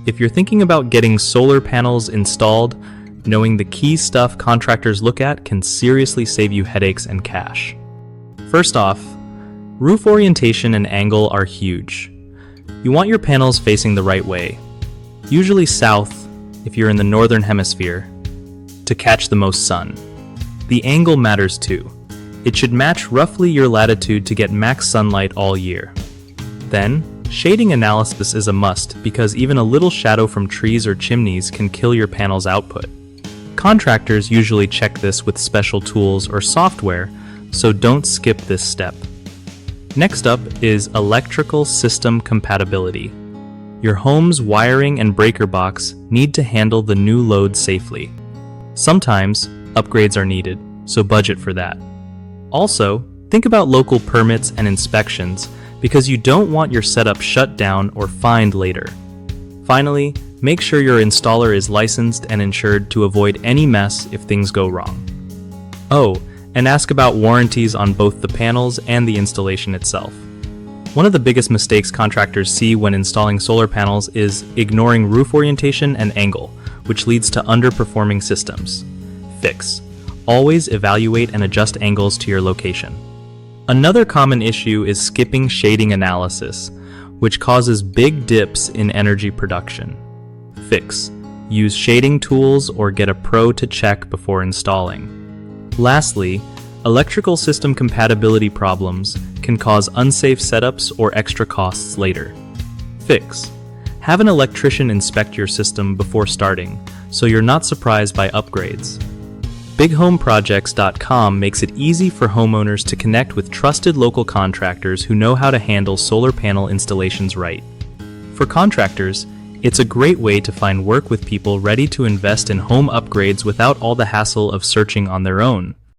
If you're thinking about getting solar panels installed, knowing the key stuff contractors look at can seriously save you headaches and cash. First off, roof orientation and angle are huge. You want your panels facing the right way, usually south if you're in the northern hemisphere, to catch the most sun. The angle matters too. It should match roughly your latitude to get max sunlight all year. Then, shading analysis is a must because even a little shadow from trees or chimneys can kill your panel's output. Contractors usually check this with special tools or software, so don't skip this step. Next up is electrical system compatibility. Your home's wiring and breaker box need to handle the new load safely. Sometimes, upgrades are needed, so budget for that. Also, think about local permits and inspections because you don't want your setup shut down or fined later. Finally, make sure your installer is licensed and insured to avoid any mess if things go wrong. Oh, and ask about warranties on both the panels and the installation itself. One of the biggest mistakes contractors see when installing solar panels is ignoring roof orientation and angle, which leads to underperforming systems. Fix. Always evaluate and adjust angles to your location. Another common issue is skipping shading analysis, which causes big dips in energy production. Fix. Use shading tools or get a pro to check before installing. Lastly, electrical system compatibility problems can cause unsafe setups or extra costs later. Fix. Have an electrician inspect your system before starting, so you're not surprised by upgrades. BigHomeProjects.com makes it easy for homeowners to connect with trusted local contractors who know how to handle solar panel installations right. For contractors, it's a great way to find work with people ready to invest in home upgrades without all the hassle of searching on their own.